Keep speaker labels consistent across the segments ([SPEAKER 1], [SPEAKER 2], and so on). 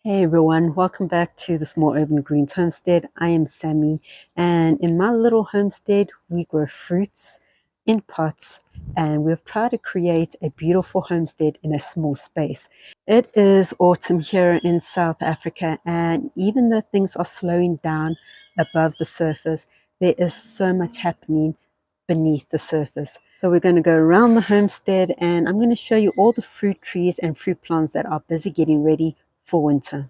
[SPEAKER 1] Hey everyone, welcome back to the Small Urban Greens Homestead. I am Sammy, and in my little homestead, we grow fruits in pots, and we've tried to create a beautiful homestead in a small space. It is autumn here in South Africa, and even though things are slowing down above the surface, there is so much happening beneath the surface. So we're going to go around the homestead, and I'm going to show you all the fruit trees and fruit plants that are busy getting ready for winter.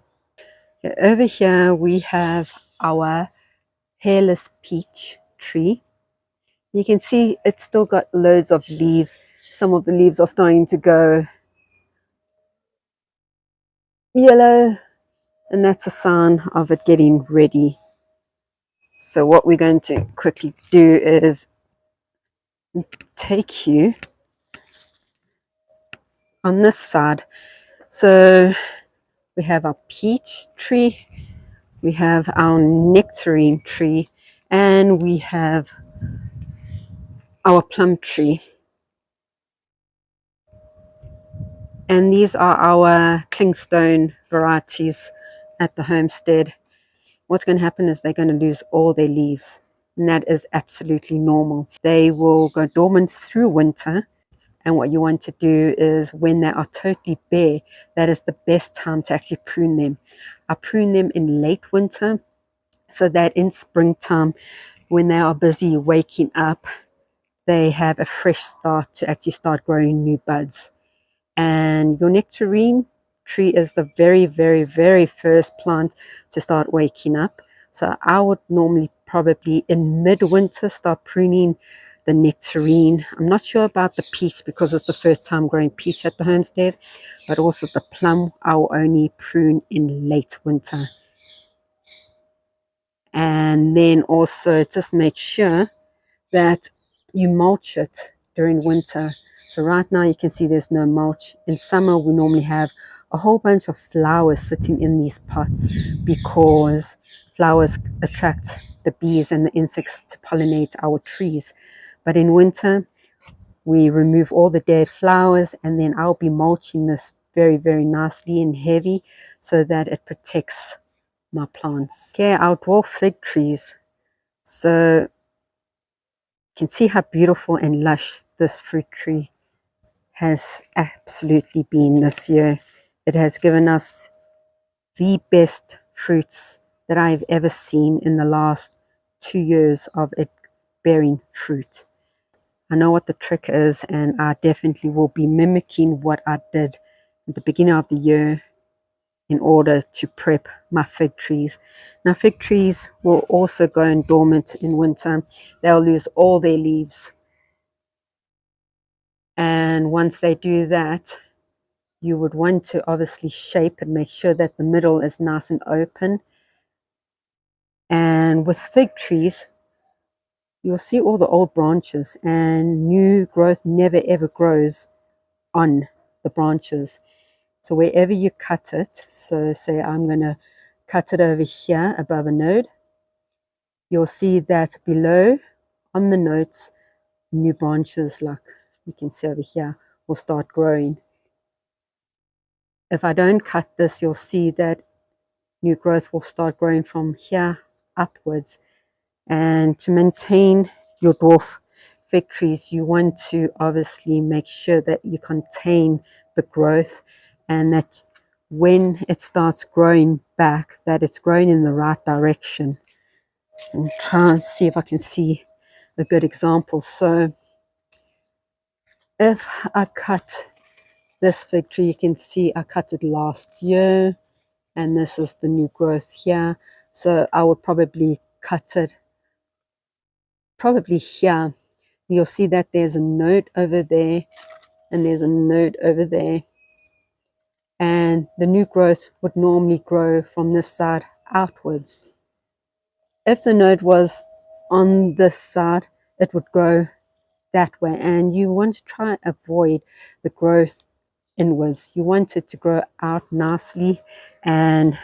[SPEAKER 1] Over here we have our hairless peach tree. You can see it's still got loads of leaves. Some of the leaves are starting to go yellow, and that's a sign of it getting ready. So what we're going to quickly do is take you on this side. So we have our peach tree, we have our nectarine tree, and we have our plum tree. And these are our clingstone varieties at the homestead. What's going to happen is they're going to lose all their leaves, and that is absolutely normal. They will go dormant through winter, and what you want to do is when they are totally bare, that is the best time to actually prune them. I prune them in late winter so that in springtime, when they are busy waking up, they have a fresh start to actually start growing new buds. And your nectarine tree is the very first plant to start waking up. So I would normally probably in midwinter start pruning the nectarine. I'm not sure about the peach because it's the first time growing peach at the homestead, but also the plum I will only prune in late winter. And then also just make sure that you mulch it during winter. So right now you can see there's no mulch. In summer we normally have a whole bunch of flowers sitting in these pots because flowers attract the bees and the insects to pollinate our trees. But in winter we remove all the dead flowers, and then I'll be mulching this very nicely and heavy so that it protects my plants. Okay, our dwarf fig trees. So you can see how beautiful and lush this fruit tree has absolutely been this year. It has given us the best fruits that I've ever seen in the last 2 years of it bearing fruit. I know what the trick is, and I definitely will be mimicking what I did at the beginning of the year in order to prep my fig trees. Now fig trees will also go dormant in winter. They'll lose all their leaves. And once they do that, you would want to obviously shape and make sure that the middle is nice and open. And with fig trees, you'll see all the old branches, and new growth never ever grows on the branches. So wherever you cut it, so say I'm going to cut it over here above a node, you'll see that below on the nodes, new branches like you can see over here will start growing. If I don't cut this, you'll see that new growth will start growing from here upwards. And to maintain your dwarf fig trees, you want to obviously make sure that you contain the growth, and that when it starts growing back, that it's growing in the right direction. And try and see if I can see a good example. So if I cut this fig tree, you can see I cut it last year, and this is the new growth here. So I would probably cut it probably here. You'll see that there's a node over there and there's a node over there, and the new growth would normally grow from this side outwards. If the node was on this side, it would grow that way, and you want to try and avoid the growth inwards. You want it to grow out nicely and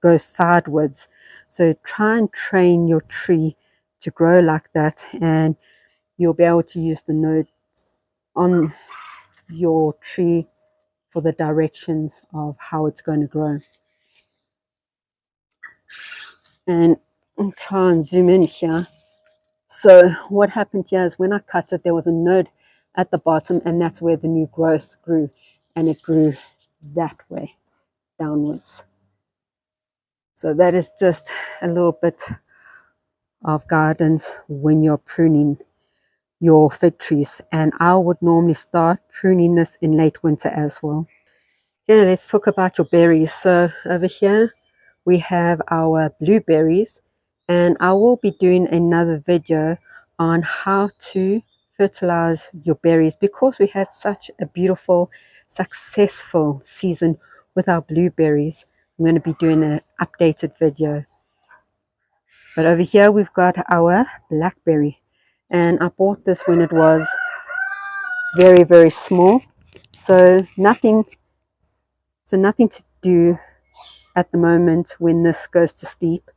[SPEAKER 1] go sideways. So try and train your tree to grow like that, and you'll be able to use the nodes on your tree for the directions of how it's going to grow. And I'll try and zoom in here. So what happened here is when I cut it, there was a node at the bottom, and that's where the new growth grew, and it grew that way downwards. So that is just a little bit of guidance when you're pruning your fig trees, and I would normally start pruning this in late winter as well. Yeah, let's talk about your berries. So over here we have our blueberries, and I will be doing another video on how to fertilize your berries because we had such a beautiful, successful season with our blueberries. I'm going to be doing an updated video. But over here we've got our blackberry, and I bought this when it was very, very small. So nothing to do at the moment when this goes to sleep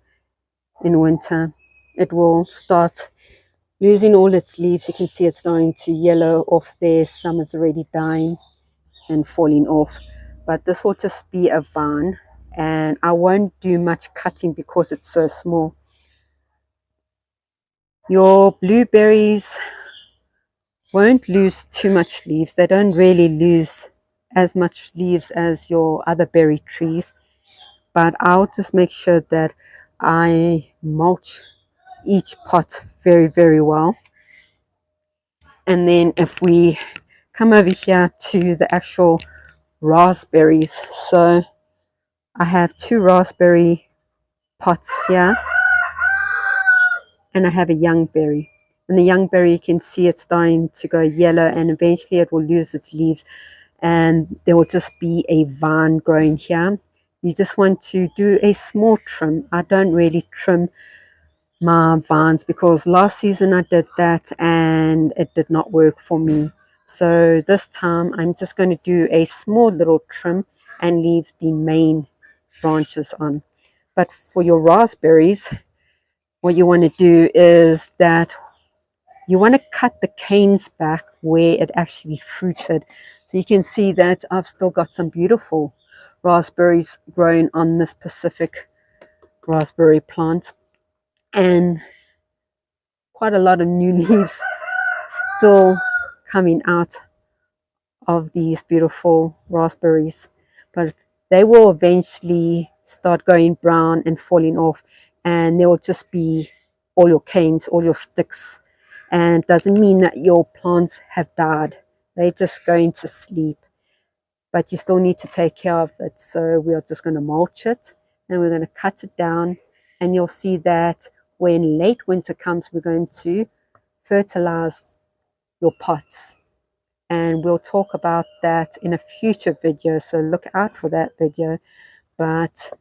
[SPEAKER 1] in winter. It will start losing all its leaves. You can see it's starting to yellow off there. Some is already dying and falling off. But this will just be a vine, and I won't do much cutting because it's so small. Your blueberries won't lose too much leaves. They don't really lose as much leaves as your other berry trees, but I'll just make sure that I mulch each pot very, very well. And then if we come over here to the actual raspberries, so I have 2 raspberry pots here, and I have a young berry. And the young berry, you can see it's starting to go yellow, and eventually it will lose its leaves, and there will just be a vine growing here. You just want to do a small trim. I don't really trim my vines because last season I did that and it did not work for me. So this time I'm just going to do a small little trim and leave the main branches on. But for your raspberries, what you want to do is that you want to cut the canes back where it actually fruited. So you can see that I've still got some beautiful raspberries growing on this specific raspberry plant, and quite a lot of new leaves still coming out of these beautiful raspberries. But they will eventually start going brown and falling off, and there will just be all your canes, all your sticks. And it doesn't mean that your plants have died. They're just going to sleep, but you still need to take care of it. So we are just going to mulch it, and we're going to cut it down, and you'll see that when late winter comes, we're going to fertilize your pots, and we'll talk about that in a future video, so look out for that video. But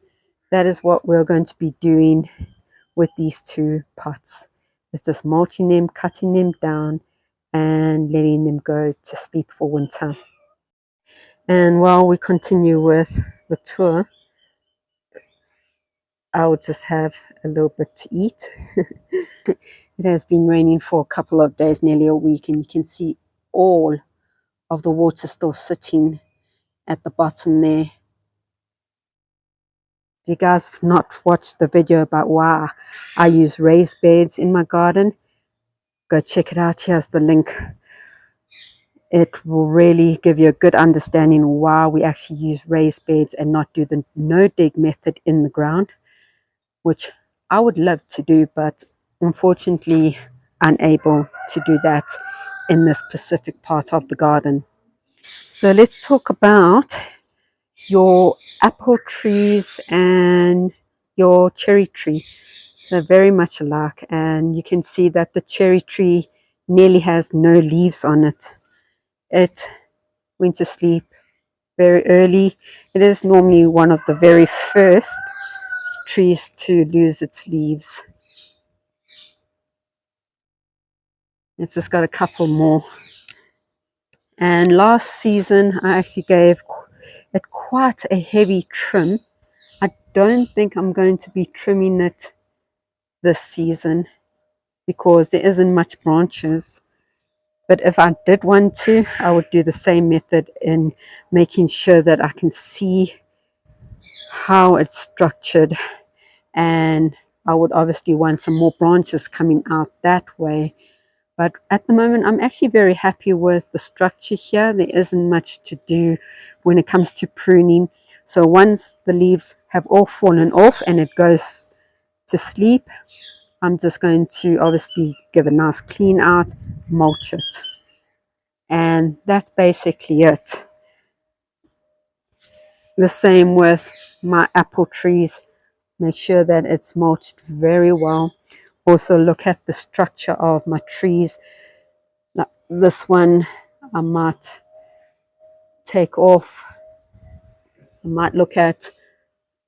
[SPEAKER 1] that is what we're going to be doing with these 2 pots. It's just mulching them, cutting them down, and letting them go to sleep for winter. And while we continue with the tour, I'll just have a little bit to eat. It has been raining for a couple of days, nearly a week, and you can see all of the water still sitting at the bottom there. If you guys have not watched the video about why I use raised beds in my garden, go check it out. Here's the link. It will really give you a good understanding why we actually use raised beds and not do the no dig method in the ground, which I would love to do, but unfortunately unable to do that in this specific part of the garden. So let's talk about your apple trees and your cherry tree. They're very much alike, and you can see that the cherry tree nearly has no leaves on it. It went to sleep very early. It is normally one of the very first trees to lose its leaves. It's just got a couple more. And last season I actually gave it quite a heavy trim. I don't think I'm going to be trimming it this season because there isn't much branches. But if I did want to, I would do the same method in making sure that I can see how it's structured and I would obviously want some more branches coming out that way. But at the moment, I'm actually very happy with the structure here. There isn't much to do when it comes to pruning. So once the leaves have all fallen off and it goes to sleep, I'm just going to obviously give a nice clean out, mulch it. And that's basically it. The same with my apple trees. Make sure that it's mulched very well. Also look at the structure of my trees. Now, this one I might take off. I might look at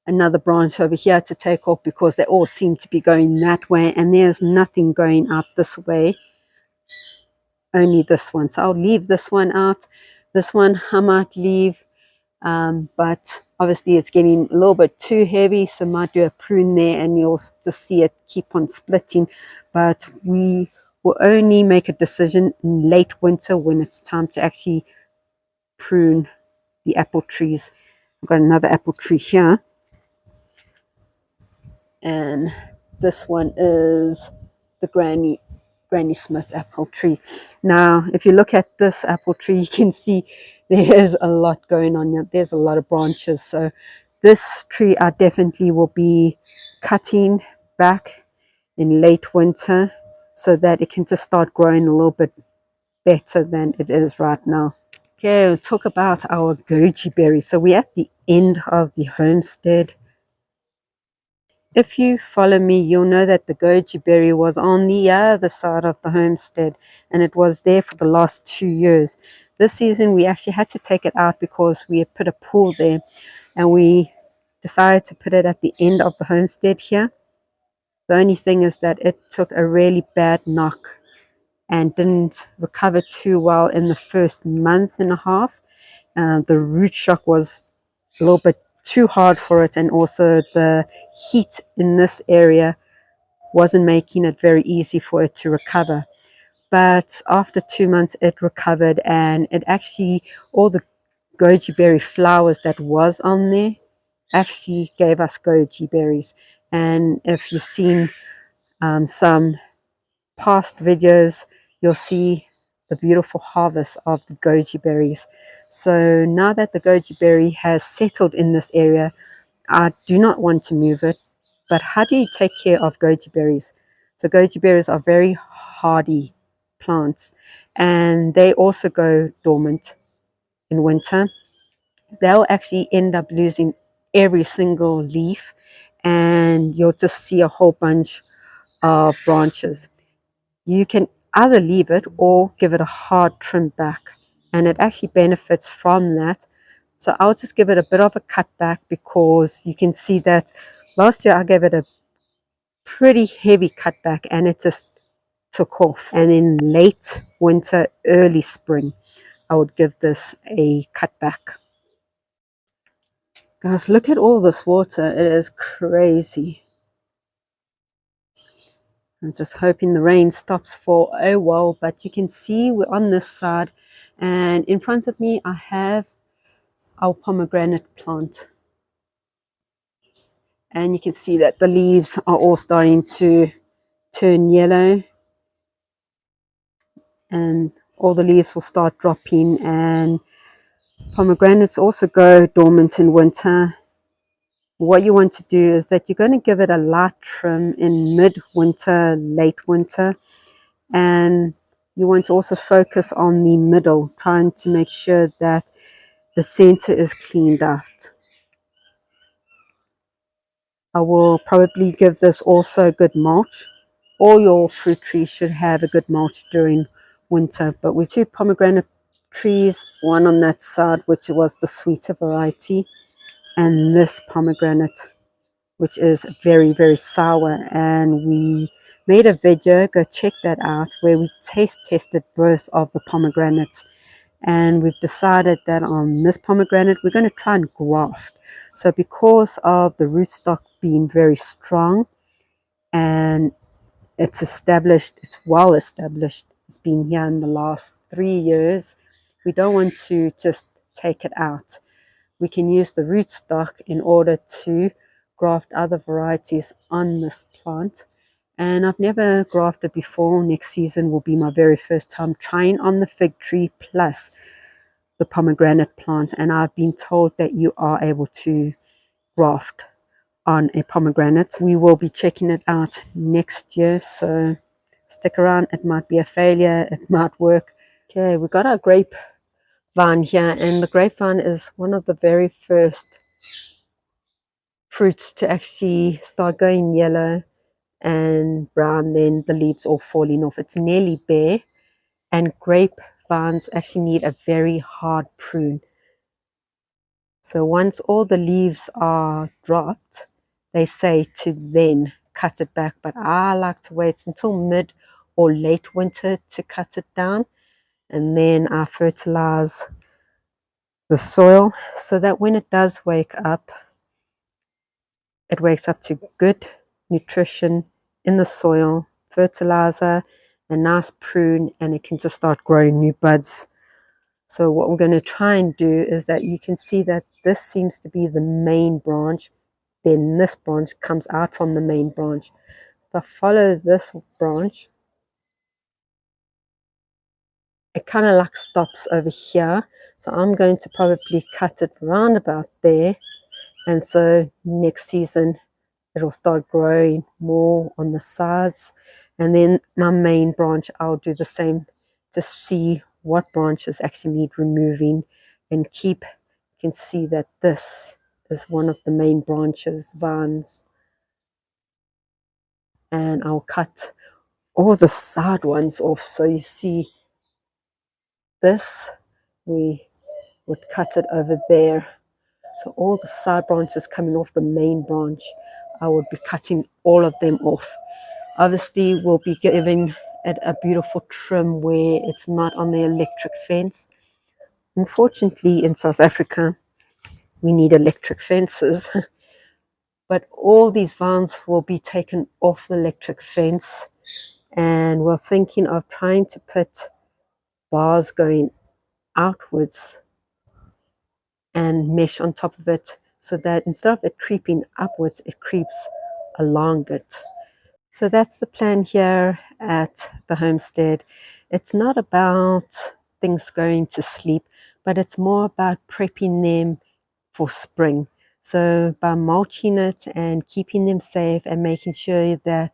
[SPEAKER 1] another branch over here to take off because they all seem to be going that way and there's nothing going out this way, only this one. So I'll leave this one out. This one I might leave, but obviously it's getting a little bit too heavy, so I might do a prune there and you'll just see it keep on splitting. But we will only make a decision in late winter when it's time to actually prune the apple trees. I've got another apple tree here, and this one is the Granny Smith apple tree. Now if you look at this apple tree, you can see there's a lot going on here. There's a lot of branches, so this tree I definitely will be cutting back in late winter so that it can just start growing a little bit better than it is right now. Okay, we'll talk about our goji berries. So we're at the end of the homestead. If you follow me, you'll know that the goji berry was on the other side of the homestead and it was there for the last 2 years. This season we actually had to take it out because we had put a pool there and we decided to put it at the end of the homestead here. The only thing is that it took a really bad knock and didn't recover too well in the first month and a half. The root shock was a little bit too hard for it, and also the heat in this area wasn't making it very easy for it to recover. But after 2 months it recovered, and it actually, all the goji berry flowers that was on there actually gave us goji berries. And if you've seen some past videos, you'll see the beautiful harvest of the goji berries. So now that the goji berry has settled in this area, I do not want to move it. But how do you take care of goji berries? So goji berries are very hardy plants and they also go dormant in winter. They'll actually end up losing every single leaf and you'll just see a whole bunch of branches. You can either leave it or give it a hard trim back, and it actually benefits from that. So I'll just give it a bit of a cut back because you can see that last year I gave it a pretty heavy cut back and it just took off. And in late winter, early spring, I would give this a cut back. Guys, look at all this water. It is crazy. I'm just hoping the rain stops for a while, but you can see we're on this side and in front of me I have our pomegranate plant, and you can see that the leaves are all starting to turn yellow and all the leaves will start dropping, and pomegranates also go dormant in winter. What you want to do is that you're going to give it a light trim in mid-winter, late winter, and you want to also focus on the middle, trying to make sure that the center is cleaned out. I will probably give this also a good mulch. All your fruit trees should have a good mulch during winter, but with 2 pomegranate trees, one on that side which was the sweeter variety, and this pomegranate which is very, very sour. And we made a video, go check that out, where we taste tested both of the pomegranates, and we've decided that on this pomegranate we're going to try and graft. So because of the rootstock being very strong and it's established, it's well established, it's been here in the last 3 years, we don't want to just take it out. We can use the rootstock in order to graft other varieties on this plant. And I've never grafted before. Next season will be my very first time trying on the fig tree plus the pomegranate plant. And I've been told that you are able to graft on a pomegranate. We will be checking it out next year, so stick around. It might be a failure, it might work. Okay, we got our grapevine here, and the grapevine is one of the very first fruits to actually start going yellow and brown, then the leaves all falling off. It's nearly bare, and grapevines actually need a very hard prune. So once all the leaves are dropped, they say to then cut it back, but I like to wait until mid or late winter to cut it down, and then I fertilize the soil so that when it does wake up, it wakes up to good nutrition in the soil, fertilizer, a nice prune, and it can just start growing new buds. So what we're going to try and do is that you can see that this seems to be the main branch, then this branch comes out from the main branch. If I follow this branch, it kind of like stops over here. So I'm going to probably cut it round about there. And so next season, it'll start growing more on the sides. And then my main branch, I'll do the same to see what branches actually need removing and keep. You can see that this is one of the main branches, vines. And I'll cut all the side ones off. So you see this, we would cut it over there. So all the side branches coming off the main branch, I would be cutting all of them off. Obviously, we'll be giving it a beautiful trim where it's not on the electric fence. Unfortunately, in South Africa, we need electric fences. But all these vines will be taken off the electric fence. And we're thinking of trying to put bars going outwards and mesh on top of it so that instead of it creeping upwards, it creeps along it. So that's the plan here at the homestead. It's not about things going to sleep, but it's more about prepping them for spring. So by mulching it and keeping them safe and making sure that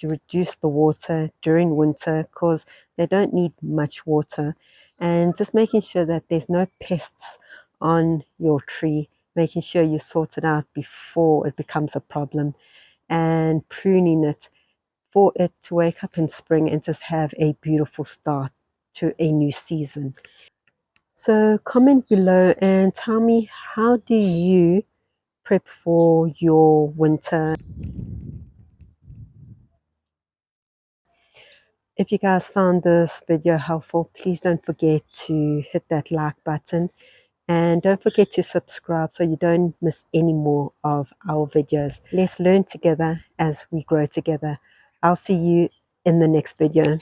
[SPEAKER 1] you reduce the water during winter, because they don't need much water, and just making sure that there's no pests on your tree, making sure you sort it out before it becomes a problem, and pruning it for it to wake up in spring and just have a beautiful start to a new season. So comment below and tell me, how do you prep for your winter? If you guys found this video helpful, please don't forget to hit that like button. And don't forget to subscribe so you don't miss any more of our videos. Let's learn together as we grow together. I'll see you in the next video.